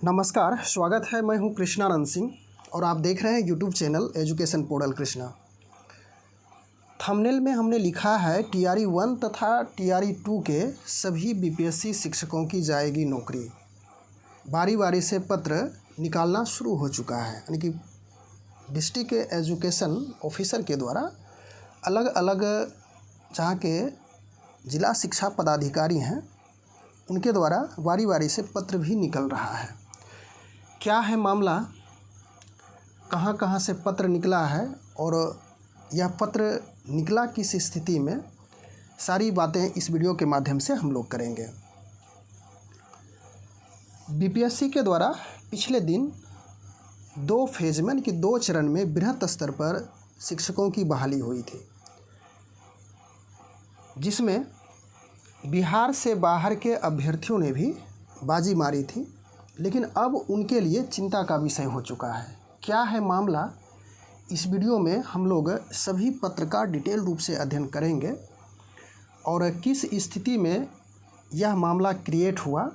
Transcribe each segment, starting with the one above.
नमस्कार, स्वागत है। मैं हूं कृष्णानंद सिंह और आप देख रहे हैं YouTube channel education portal Krishna. Thumbnail में हमने लिखा है टीआरई 1 तथा टीआरई 2 के सभी बीपीएससी शिक्षकों की जाएगी नौकरी। बारी बारी से पत्र निकालना शुरू हो चुका है, यानी कि डिस्ट्रिक्ट एजुकेशन ऑफिसर के द्वारा अलग अलग जहाँ के जिला शिक्षा पदाधिकारी हैं उनके द्वारा बारी बारी से पत्र भी निकल रहा है। क्या है मामला, कहाँ कहाँ से पत्र निकला है और यह पत्र निकला किस स्थिति में, सारी बातें इस वीडियो के माध्यम से हम लोग करेंगे। बीपीएससी के द्वारा पिछले दिन 2 फेज में, यानी कि 2 चरण में बृहत स्तर पर शिक्षकों की बहाली हुई थी, जिसमें बिहार से बाहर के अभ्यर्थियों ने भी बाजी मारी थी, लेकिन अब उनके लिए चिंता का विषय हो चुका है। क्या है मामला, इस वीडियो में हम लोग सभी पत्र का डिटेल रूप से अध्ययन करेंगे और किस स्थिति में यह मामला क्रिएट हुआ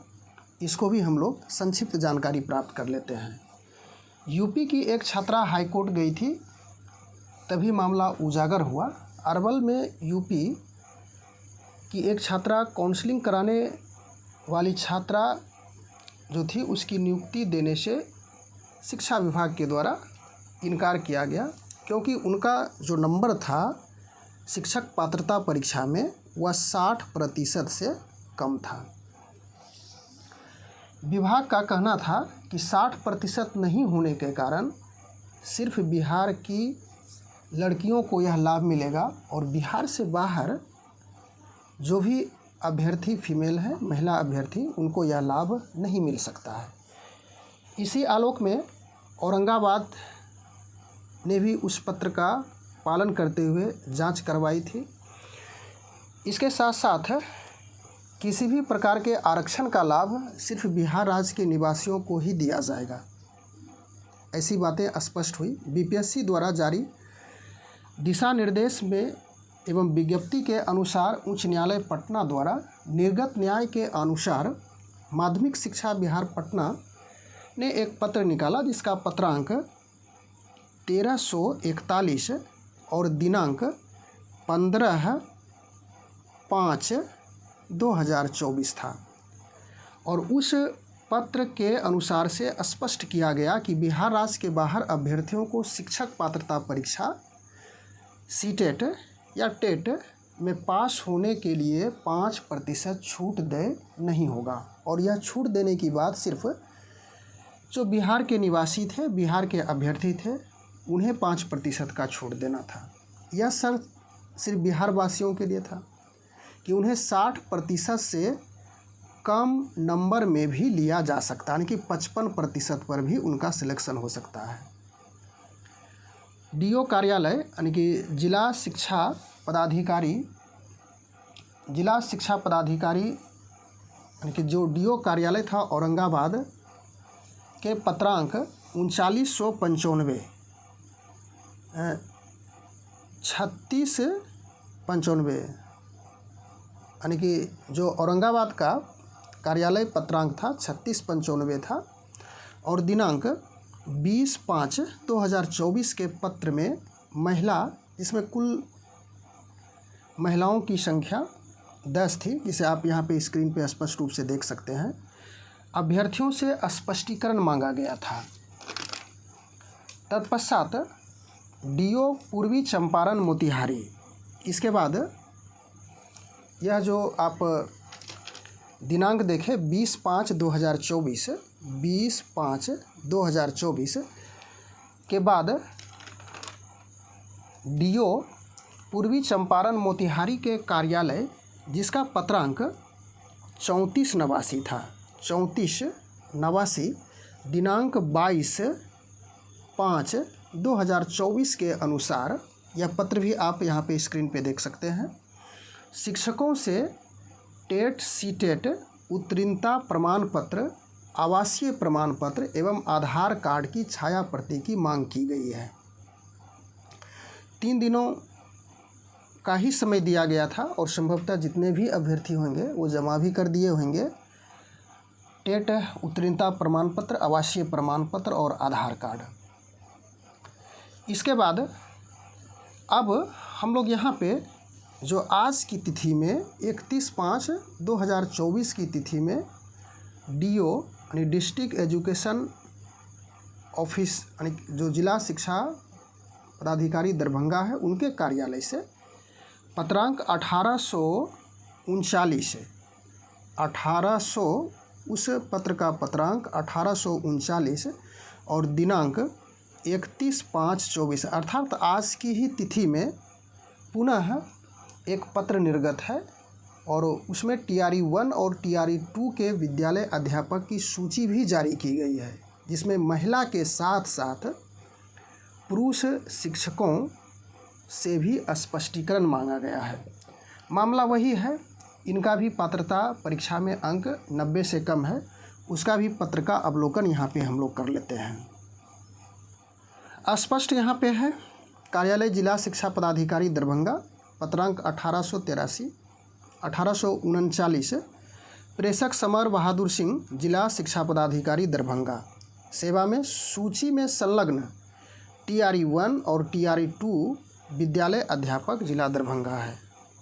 इसको भी हम लोग संक्षिप्त जानकारी प्राप्त कर लेते हैं। यूपी की एक छात्रा हाईकोर्ट गई थी, तभी मामला उजागर हुआ। अरवल में यूपी की एक छात्रा काउंसलिंग कराने वाली छात्रा जो थी उसकी नियुक्ति देने से शिक्षा विभाग के द्वारा इनकार किया गया, क्योंकि उनका जो नंबर था शिक्षक पात्रता परीक्षा में वह 60% से कम था। विभाग का कहना था कि 60% नहीं होने के कारण सिर्फ बिहार की लड़कियों को यह लाभ मिलेगा और बिहार से बाहर जो भी अभ्यर्थी फीमेल है, महिला अभ्यर्थी, उनको यह लाभ नहीं मिल सकता है। इसी आलोक में औरंगाबाद ने भी उस पत्र का पालन करते हुए जांच करवाई थी। इसके साथ साथ किसी भी प्रकार के आरक्षण का लाभ सिर्फ बिहार राज्य के निवासियों को ही दिया जाएगा, ऐसी बातें स्पष्ट हुई। बीपीएससी द्वारा जारी दिशा निर्देश में एवं विज्ञप्ति के अनुसार उच्च न्यायालय पटना द्वारा निर्गत न्याय के अनुसार माध्यमिक शिक्षा बिहार पटना ने एक पत्र निकाला, जिसका पत्रांक 1341 और दिनांक 15/5/2024 था। और उस पत्र के अनुसार से स्पष्ट किया गया कि बिहार राज्य के बाहर अभ्यर्थियों को शिक्षक पात्रता परीक्षा सीटेट या टेट में पास होने के लिए 5% छूट दे नहीं होगा। और यह छूट देने की बात सिर्फ जो बिहार के निवासी थे, बिहार के अभ्यर्थी थे, उन्हें 5% का छूट देना था। यह शर्त सिर्फ बिहार वासियों के लिए था कि उन्हें 60% से कम नंबर में भी लिया जा सकता है, यानी कि 55% पर भी उनका सिलेक्शन हो सकता है। डीओ कार्यालय, यानी कि जिला शिक्षा पदाधिकारी यानी कि जो डीओ कार्यालय था औरंगाबाद के पत्रांक 3995 3695, यानी कि जो औरंगाबाद का कार्यालय पत्रांक था 3695 था और दिनांक 20/5/2024 के पत्र में महिला, जिसमें कुल महिलाओं की संख्या 10 थी, जिसे आप यहाँ पे स्क्रीन पे स्पष्ट रूप से देख सकते हैं, अभ्यर्थियों से स्पष्टीकरण मांगा गया था। तत्पश्चात डीओ पूर्वी चंपारण मोतिहारी, इसके बाद यह जो आप दिनांक देखें 20/5/2024, 20/5/2024 के बाद डीओ पूर्वी चंपारण मोतिहारी के कार्यालय, जिसका पत्रांक 3489 था, 3489 दिनांक 22/5/2024 के अनुसार, यह पत्र भी आप यहाँ पे स्क्रीन पे देख सकते हैं, शिक्षकों से टेट सीटेट उत्तीर्णता प्रमाण पत्र, आवासीय प्रमाण पत्र एवं आधार कार्ड की छाया प्रति की मांग की गई है। 3 दिनों का ही समय दिया गया था और संभवतः जितने भी अभ्यर्थी होंगे वो जमा भी कर दिए होंगे टेट उत्तीर्णता प्रमाण पत्र, आवासीय प्रमाण पत्र और आधार कार्ड। इसके बाद अब हम लोग यहाँ पे जो आज की तिथि में 31/5/2024 की तिथि में DO यानी डिस्ट्रिक्ट एजुकेशन ऑफिस यानी जो जिला शिक्षा पदाधिकारी दरभंगा है उनके कार्यालय से पत्रांक 1839 उस पत्र का पत्रांक 1839 और दिनांक 31/5/24 अर्थात आज की ही तिथि में पुनः एक पत्र निर्गत है और उसमें TRE 1 और TRE 2 के विद्यालय अध्यापक की सूची भी जारी की गई है, जिसमें महिला के साथ साथ पुरुष शिक्षकों से भी स्पष्टीकरण मांगा गया है। मामला वही है, इनका भी पात्रता परीक्षा में अंक 90 से कम है, उसका भी पत्र का अवलोकन यहाँ पे हम लोग कर लेते हैं। स्पष्ट यहाँ पे है, कार्यालय जिला शिक्षा पदाधिकारी दरभंगा, पत्रांक 1839, प्रेषक समर बहादुर सिंह, जिला शिक्षा पदाधिकारी दरभंगा। सेवा में सूची में संलग्न TRE 1 और TRE 2 विद्यालय अध्यापक जिला दरभंगा है।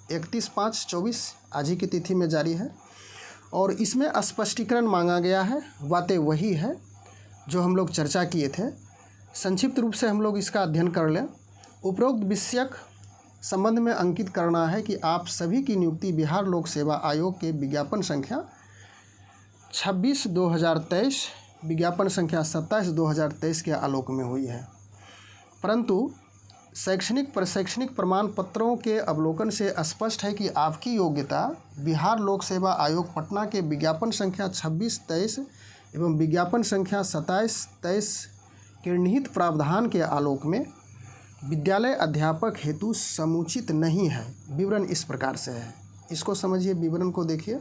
31/5/24 आज ही की तिथि में जारी है और इसमें स्पष्टीकरण मांगा गया है। बातें वही है जो हम लोग चर्चा किए थे, संक्षिप्त रूप से हम लोग इसका अध्ययन कर लें। उपरोक्त विषयक संबंध में अंकित करना है कि आप सभी की नियुक्ति बिहार लोक सेवा आयोग के विज्ञापन संख्या 26/2023, विज्ञापन संख्या 27/2023 के आलोक में हुई है, परंतु शैक्षणिक प्रमाण पत्रों के अवलोकन से स्पष्ट है कि आपकी योग्यता बिहार लोक सेवा आयोग पटना के विज्ञापन संख्या 26/23 एवं विज्ञापन संख्या 27/23 के निहित प्रावधान के आलोक में विद्यालय अध्यापक हेतु समुचित नहीं है। विवरण इस प्रकार से है, इसको समझिए, विवरण को देखिए।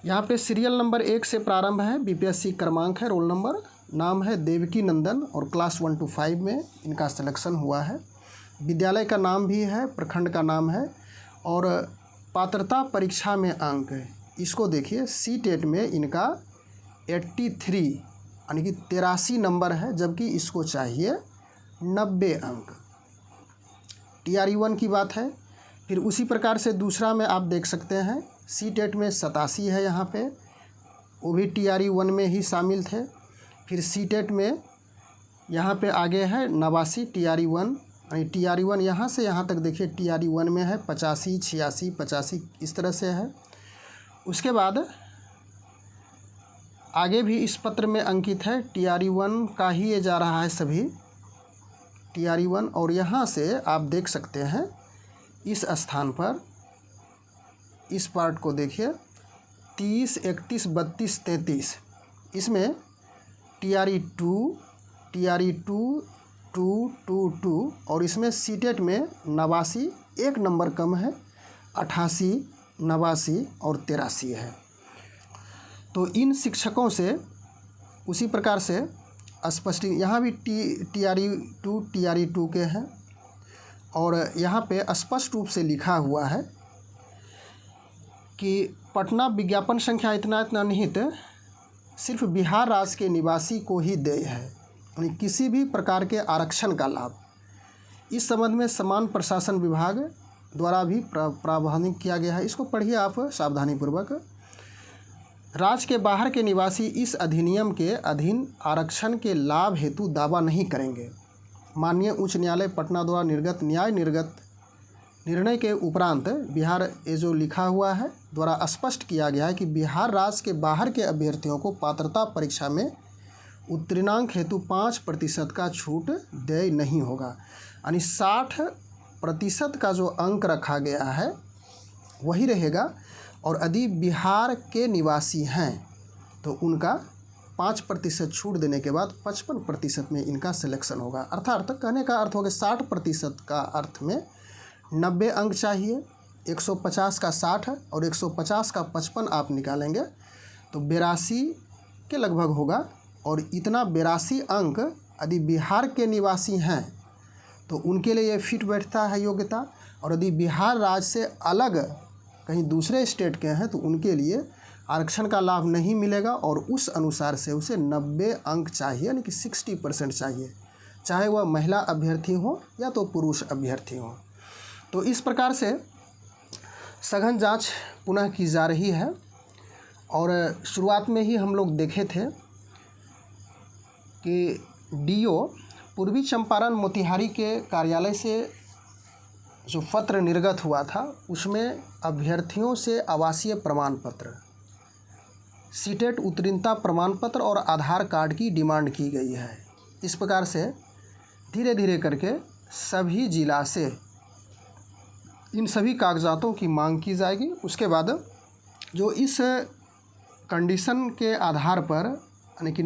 यहाँ पे सीरियल नंबर 1 से प्रारंभ है, BPSC क्रमांक है, रोल नंबर, नाम है देवकी नंदन और क्लास 1 to 5 में इनका सिलेक्शन हुआ है। विद्यालय का नाम भी है, प्रखंड का नाम है और पात्रता परीक्षा में अंक है। इसको देखिए, CTET में इनका 83 यानी कि 83 नंबर है, जबकि इसको चाहिए 90 अंक। TRE 1 की बात है। फिर उसी प्रकार से दूसरा में आप देख सकते हैं, CTET में 87 है, यहाँ पे वो भी TRE 1 में ही शामिल थे। फिर CTET में यहाँ पे आगे है 89 TRE 1, यानी TRE 1 यहाँ से यहाँ तक देखिए TRE 1 में है 85, 86, 85 इस तरह से है। उसके बाद आगे भी इस पत्र में अंकित है, TRE 1 का ही ये जा रहा है सभी, TRE 1, और यहाँ से आप देख सकते हैं इस स्थान पर, इस पार्ट को देखिए 30, 31, 32, 33, इसमें TRE 2, TRE 2, 2, 2, 2 और इसमें CTET में 89 एक नंबर कम है, 88, 89 और 83 है। तो इन शिक्षकों से उसी प्रकार से स्पष्ट, यहाँ भी TRE 2 के हैं और यहाँ पे स्पष्ट रूप से लिखा हुआ है कि पटना विज्ञापन संख्या इतना निहित सिर्फ बिहार राज्य के निवासी को ही देय है, यानी किसी भी प्रकार के आरक्षण का लाभ। इस संबंध में समान प्रशासन विभाग द्वारा भी प्रावधान किया गया है। इसको पढ़िए आप सावधानीपूर्वक। राज्य के बाहर के निवासी इस अधिनियम के अधीन आरक्षण के लाभ हेतु दावा नहीं करेंगे। माननीय उच्च न्यायालय पटना द्वारा निर्गत निर्णय के उपरांत बिहार, ये जो लिखा हुआ है, द्वारा स्पष्ट किया गया है कि बिहार राज्य के बाहर के अभ्यर्थियों को पात्रता परीक्षा में उत्तीर्णांक हेतु 5% का छूट देय नहीं होगा, यानी 60% का जो अंक रखा गया है वही रहेगा। और यदि बिहार के निवासी हैं तो उनका 5% छूट देने के बाद 55% में इनका सिलेक्शन होगा। अर्थात कहने का अर्थ हो गया 60% का अर्थ में 90 अंक चाहिए, 150 का 60 और 150 का 55 आप निकालेंगे तो 82 के लगभग होगा। और इतना 82 अंक यदि बिहार के निवासी हैं तो उनके लिए ये फिट बैठता है योग्यता, और यदि बिहार राज्य से अलग कहीं दूसरे स्टेट के हैं तो उनके लिए आरक्षण का लाभ नहीं मिलेगा और उस अनुसार से उसे 90 अंक चाहिए, यानी कि 60% चाहिए, चाहे वह महिला अभ्यर्थी हो या तो पुरुष अभ्यर्थी हो। तो इस प्रकार से सघन जांच पुनः की जा रही है और शुरुआत में ही हम लोग देखे थे कि डीओ पूर्वी चंपारण मोतिहारी के कार्यालय से जो पत्र निर्गत हुआ था उसमें अभ्यर्थियों से आवासीय प्रमाण पत्र, सीटेट उत्तीर्णता प्रमाण पत्र और आधार कार्ड की डिमांड की गई है। इस प्रकार से धीरे धीरे करके सभी जिला से इन सभी कागजातों की मांग की जाएगी। उसके बाद जो इस कंडीशन के आधार पर यानी कि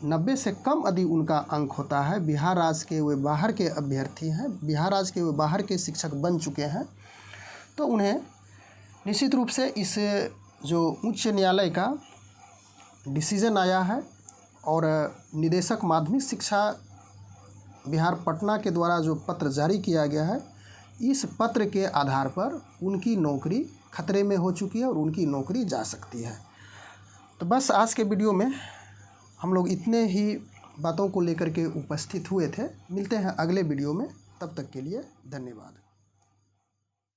90 से कम यदि उनका अंक होता है, बिहार राज्य के वे बाहर के अभ्यर्थी हैं, बिहार राज्य के वे बाहर के शिक्षक बन चुके हैं, तो उन्हें निश्चित रूप से इस जो उच्च न्यायालय का डिसीजन आया है और निदेशक माध्यमिक शिक्षा बिहार पटना के द्वारा जो पत्र जारी किया गया है, इस पत्र के आधार पर उनकी नौकरी खतरे में हो चुकी है और उनकी नौकरी जा सकती है। तो बस आज के वीडियो में हम लोग इतने ही बातों को लेकर के उपस्थित हुए थे। मिलते हैं अगले वीडियो में, तब तक के लिए धन्यवाद।